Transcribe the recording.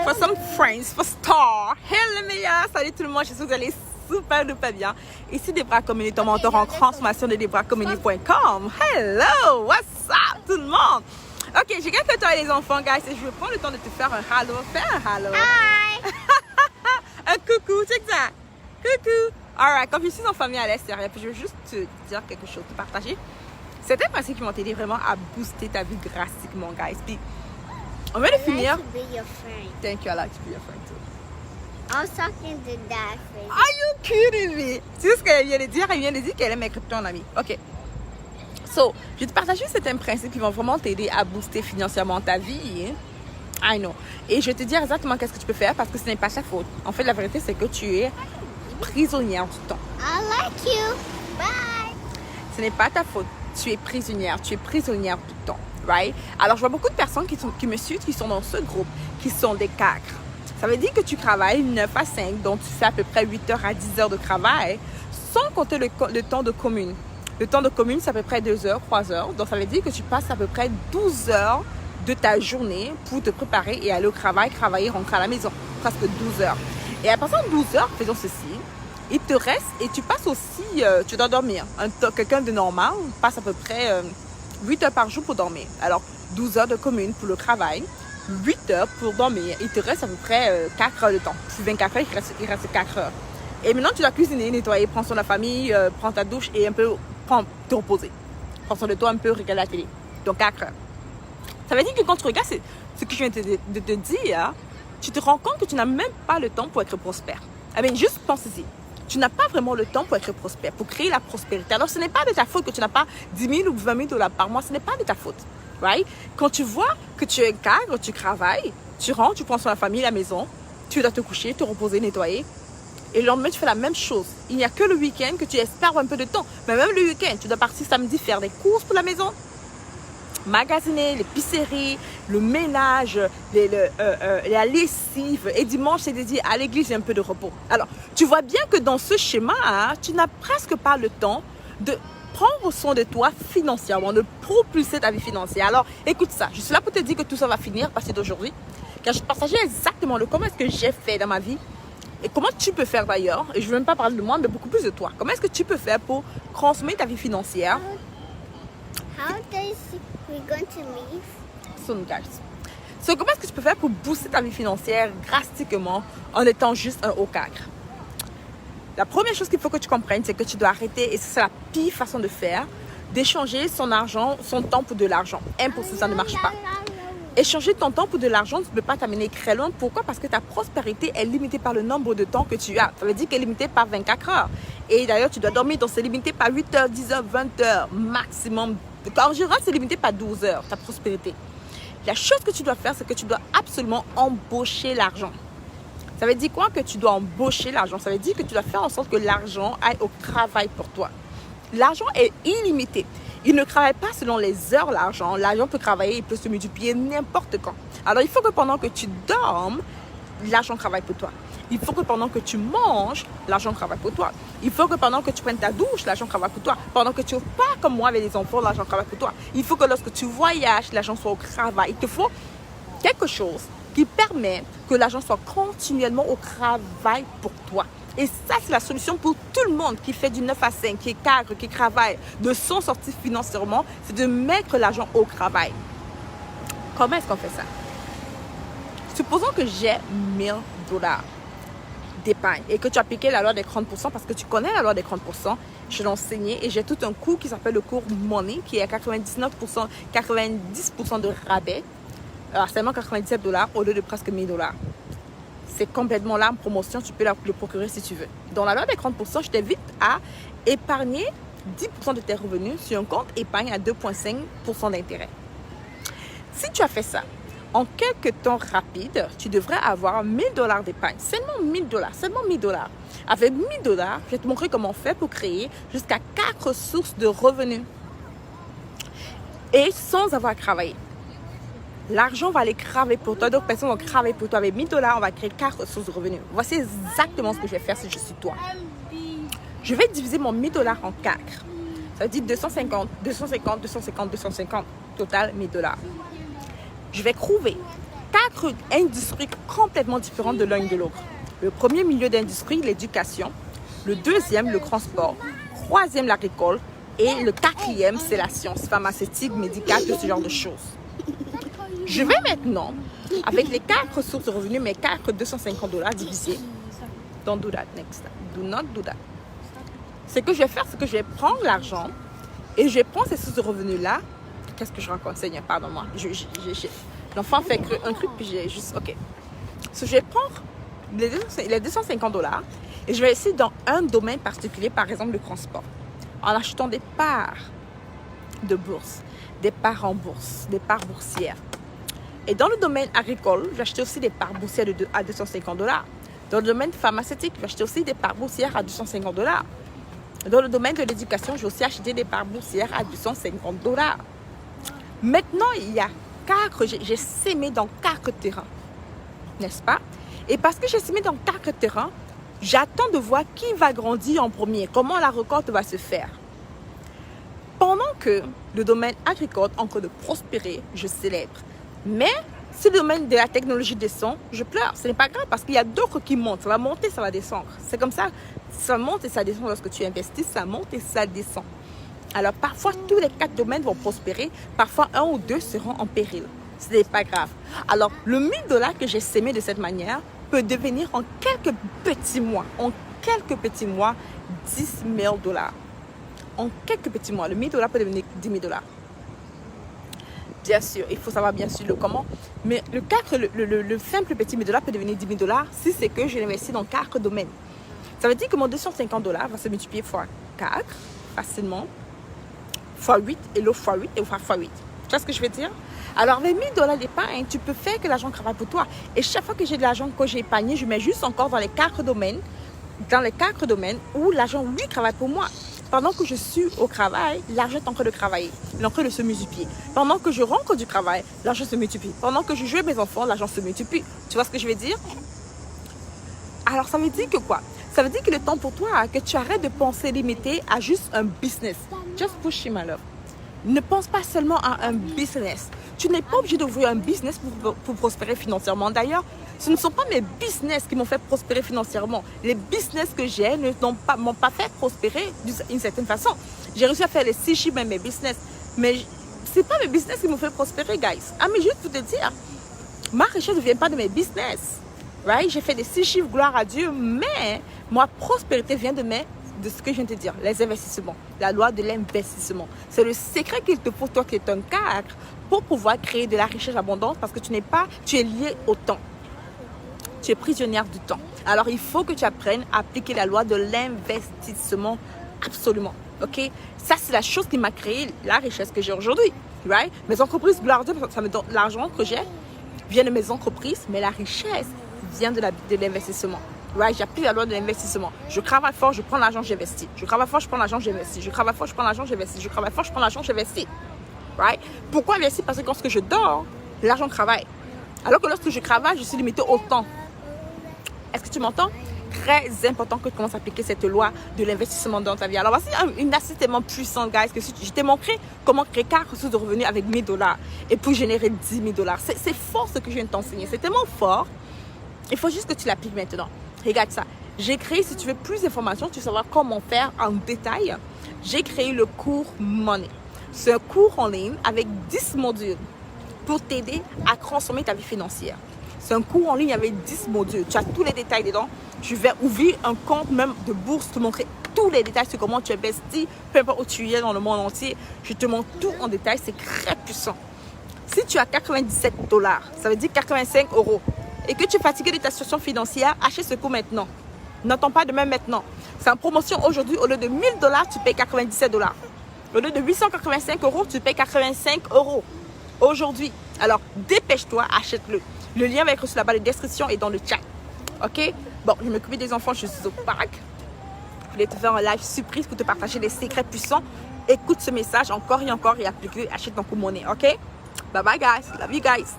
for some friends, for star. Hello les meilleurs, salut tout le monde, j'espère que vous allez super duper bien. Ici Debra Comini, ton mentor en transformation de debracomini.com. Hello, what's up tout le monde? Ok, j'ai quelques toi et les enfants, guys, et je vais prendre le temps de te faire un hello. Fais un hello. Hi. Un coucou, check ça. Coucou. Alright, comme je suis en famille à l'extérieur, puis je veux juste te dire quelque chose, te partager. Certains principes qui vont t'aider vraiment à booster ta vie drastiquement, guys. Puis, on vient de finir. I like to be your friend. Thank you, I like to be your friend too. I was talking to Dad first. Are you kidding me? Tu sais ce qu'elle vient de dire? Elle vient de dire qu'elle aime être ton amie. OK. So, je vais te partager certains principes qui vont vraiment t'aider à booster financièrement ta vie. I know. Et je vais te dire exactement qu'est-ce que tu peux faire parce que ce n'est pas ta faute. En fait, la vérité, c'est que tu es prisonnière du temps. I like you. Bye. Ce n'est pas ta faute. Tu es prisonnière du temps. Right? Alors, je vois beaucoup de personnes qui me suivent, qui sont dans ce groupe, qui sont des cadres. Ça veut dire que tu travailles 9 à 5, donc tu fais à peu près 8 heures à 10 heures de travail, sans compter le temps de commune. Le temps de commune, c'est à peu près 2 heures, 3 heures. Donc, ça veut dire que tu passes à peu près 12 heures de ta journée pour te préparer et aller au travail, travailler, rentrer à la maison. Presque 12 heures. Et à partir de 12 heures, faisons ceci. Il te reste et tu passes aussi, tu dois dormir. Quelqu'un de normal passe à peu près 8 heures par jour pour dormir. Alors, 12 heures de commune pour le travail, 8 heures pour dormir. Il te reste à peu près 4 heures de temps. Sur 24 heures, il reste 4 heures. Et maintenant, tu dois cuisiner, nettoyer, prendre soin de la famille, prendre ta douche et un peu te reposer. Prendre soin de toi, un peu regarder la télé. Donc, 4 heures. Ça veut dire que quand tu regardes ce que je viens de te dire, tu te rends compte que tu n'as même pas le temps pour être prospère. Juste pense-y. Tu n'as pas vraiment le temps pour être prospère, pour créer la prospérité. Alors, ce n'est pas de ta faute que tu n'as pas 10 000 ou 20 000 dollars par mois. Ce n'est pas de ta faute. Right? Quand tu vois que tu es cadre, tu travailles, tu rentres, tu prends soin de la famille, la maison, tu dois te coucher, te reposer, nettoyer. Et le lendemain, tu fais la même chose. Il n'y a que le week-end que tu espères un peu de temps. Mais même le week-end, tu dois partir samedi faire des courses pour la maison, magasiner, l'épicerie, le ménage, la lessive. Et dimanche, c'est dédié à l'église et un peu de repos. Alors, tu vois bien que dans ce schéma, tu n'as presque pas le temps de prendre soin de toi financièrement, de propulser ta vie financière. Alors, écoute ça. Je suis là pour te dire que tout ça va finir à partir d'aujourd'hui. Car je vais partager exactement comment est-ce que j'ai fait dans ma vie. Et comment tu peux faire d'ailleurs. Et je ne veux même pas parler de moi, mais beaucoup plus de toi. Comment est-ce que tu peux faire pour transformer ta vie financière? How does we going to leave? Soon, guys. So, comment est-ce que tu peux faire pour booster ta vie financière drastiquement en étant juste un haut cadre? La première chose qu'il faut que tu comprennes, c'est que tu dois arrêter, et c'est la pire façon de faire, d'échanger son argent, son temps pour de l'argent. Impossible, ça ne marche pas. Échanger ton temps pour de l'argent ne peut pas t'amener très loin. Pourquoi? Parce que ta prospérité est limitée par le nombre de temps que tu as. Ça veut dire qu'elle est limitée par 24 heures. Et d'ailleurs, tu dois dormir, donc c'est limité par 8 heures, 10 heures, 20 heures maximum. En général, c'est limité par 12 heures, ta prospérité. La chose que tu dois faire, c'est que tu dois absolument embaucher l'argent. Ça veut dire quoi que tu dois embaucher l'argent? Ça veut dire que tu dois faire en sorte que l'argent aille au travail pour toi. L'argent est illimité. Il ne travaille pas selon les heures, l'argent. L'argent peut travailler, il peut se multiplier n'importe quand. Alors, il faut que pendant que tu dormes, l'argent travaille pour toi. Il faut que pendant que tu manges, l'argent travaille pour toi. Il faut que pendant que tu prennes ta douche, l'argent travaille pour toi. Pendant que tu pars comme moi avec les enfants, l'argent travaille pour toi. Il faut que lorsque tu voyages, l'argent soit au travail. Il te faut quelque chose qui permet que l'argent soit continuellement au travail pour toi. Et ça, c'est la solution pour tout le monde qui fait du 9 à 5, qui est cadre, qui travaille, de s'en sortir financièrement, c'est de mettre l'argent au travail. Comment est-ce qu'on fait ça? Supposons que j'ai 1000 dollars d'épargne et que tu as appliqué la loi des 30% parce que tu connais la loi des 30%. Je l'ai enseigné et j'ai tout un cours qui s'appelle le cours Money qui est à 99%, 90% de rabais. Alors, seulement 97 dollars au lieu de presque 1000 dollars. C'est complètement là en promotion, tu peux le procurer si tu veux. Dans la loi des 30%, je t'invite à épargner 10% de tes revenus sur un compte épargne à 2,5% d'intérêt. Si tu as fait ça, en quelques temps rapides, tu devrais avoir 1000 dollars d'épargne. Seulement 1000 dollars, seulement 1000 dollars. Avec 1000 dollars, je vais te montrer comment faire pour créer jusqu'à 4 sources de revenus. Et sans avoir travaillé. L'argent va aller travailler pour toi. D'autres personnes vont travailler pour toi. Avec 1000 dollars, on va créer 4 sources de revenus. Voici exactement ce que je vais faire si je suis toi. Je vais diviser mon 1000 dollars en 4. Ça veut dire 250, 250, 250, 250. Total 1000 dollars. Je vais trouver 4 industries complètement différentes de l'un et de l'autre. Le premier milieu d'industrie, l'éducation. Le deuxième, le transport. Troisième, l'agricole. Et le quatrième, c'est la science pharmaceutique, médicale, tout ce genre de choses. Je vais maintenant, avec les 4 sources de revenus, mes 4 $250 divisés. Don't do that next time. Do not do that. Ce que je vais faire, c'est que je vais prendre l'argent et je vais prendre ces sources de revenus-là. Qu'est-ce que je raconte, Seigneur? Pardon-moi. L'enfant fait un truc, puis j'ai juste... OK. So, je vais prendre les $250 et je vais essayer dans un domaine particulier, par exemple le transport, en achetant des parts de bourse, des parts en bourse, des parts boursières. Et dans le domaine agricole, j'ai acheté aussi des parts boursières à $250. Dans le domaine pharmaceutique, j'ai acheté aussi des parts boursières à $250. Dans le domaine de l'éducation, j'ai aussi acheté des parts boursières à $250. Maintenant, il y a j'ai sémé dans 4 terrains, n'est-ce pas? Et parce que j'ai sémé dans 4 terrains, j'attends de voir qui va grandir en premier, comment la récolte va se faire. Pendant que le domaine agricole est en train de prospérer, je célèbre. Mais si le domaine de la technologie descend, je pleure. Ce n'est pas grave parce qu'il y a d'autres qui montent. Ça va monter, ça va descendre. C'est comme ça. Ça monte et ça descend lorsque tu investis. Ça monte et ça descend. Alors parfois, tous les 4 domaines vont prospérer. Parfois, 1 ou 2 seront en péril. Ce n'est pas grave. Alors, le $1000 que j'ai sémé de cette manière peut devenir en quelques petits mois, 10 000 $. En quelques petits mois, le $1000 peut devenir 10 000 $. Bien sûr, il faut savoir bien sûr le comment. Mais le simple petit $1000 peut devenir 10 000 $ si c'est que je l'investis dans 4 domaines. Ça veut dire que mon $250 va se multiplier fois 4 facilement, fois 8 et l'autre fois 8 et fois 8. Tu vois ce que je veux dire? Alors avec $1000 d'épargne, tu peux faire que l'argent travaille pour toi. Et chaque fois que j'ai de l'argent que j'ai épargné, je mets juste encore dans les 4 domaines, où l'argent lui travaille pour moi. Pendant que je suis au travail, l'argent est en train de travailler. Il est en train de se multiplier. Pendant que je rentre du travail, l'argent se multiplie. Pendant que je joue avec mes enfants, l'argent se multiplie. Tu vois ce que je veux dire? Alors, ça veut dire que quoi? Ça veut dire qu'il est temps pour toi que tu arrêtes de penser limité à juste un business. Just push him, my love. Ne pense pas seulement à un business. Tu n'es pas obligé d'ouvrir un business pour prospérer financièrement. D'ailleurs, ce ne sont pas mes business qui m'ont fait prospérer financièrement. Les business que j'ai ne m'ont pas fait prospérer d'une certaine façon. J'ai réussi à faire les 6 chiffres, même mes business. Mais ce n'est pas mes business qui m'ont fait prospérer, guys. Ah, mais juste pour te dire, ma richesse ne vient pas de mes business. Right? J'ai fait des 6 chiffres, gloire à Dieu, mais ma prospérité vient de ce que je viens de te dire, les investissements, la loi de l'investissement. C'est le secret qu'il te faut, toi qui es un cadre, pour pouvoir créer de la richesse abondante parce que tu es lié au temps. Tu es prisonnière du temps. Alors, il faut que tu apprennes à appliquer la loi de l'investissement absolument. OK? Ça, c'est la chose qui m'a créé la richesse que j'ai aujourd'hui. Right? Mes entreprises, gloire à Dieu, ça me donne l'argent que j'ai vient de mes entreprises, mais la richesse vient de l'investissement. Right? J'applique la loi de l'investissement. Je travaille fort, je prends l'argent, j'investis. Je travaille fort, je prends l'argent, j'investis. Je travaille fort, je prends l'argent, j'investis. Je travaille fort, je prends l'argent, j'investis. Right? Pourquoi investir? Parce que lorsque je dors, l'argent travaille. Alors que lorsque je travaille, je suis limitée au temps. Est-ce que tu m'entends? Très important que tu commences à appliquer cette loi de l'investissement dans ta vie. Alors, voici une astuce tellement puissante, guys, que je t'ai montré comment créer 4 sources de revenus avec $1000 et pour générer 10 000 $. C'est fort ce que je viens de t'enseigner. C'est tellement fort. Il faut juste que tu l'appliques maintenant. Regarde ça. J'ai créé, si tu veux plus d'informations, tu veux savoir comment faire en détail, j'ai créé le cours Money. C'est un cours en ligne avec 10 modules pour t'aider à transformer ta vie financière. C'est un cours en ligne avec 10 modules. Tu as tous les détails dedans. Je vais ouvrir un compte même de bourse, te montrer tous les détails sur comment tu investis, peu importe où tu es dans le monde entier. Je te montre tout en détail. C'est très puissant. Si tu as $97, ça veut dire 85 €, et que tu es fatigué de ta situation financière, achète ce cours maintenant. N'attends pas demain maintenant. C'est en promotion aujourd'hui. Au lieu de $1000, tu payes $97. Au lieu de 885 €, tu payes 85 € aujourd'hui. Alors, dépêche-toi, achète-le. Le lien va être reçu là-bas, la description est dans le chat. OK? Bon, je m'occupe des enfants, je suis au parc. Je voulais te faire un live surprise pour te partager des secrets puissants. Écoute ce message encore et applique-le. Achète ton cours Money. OK? Bye bye, guys. Love you, guys.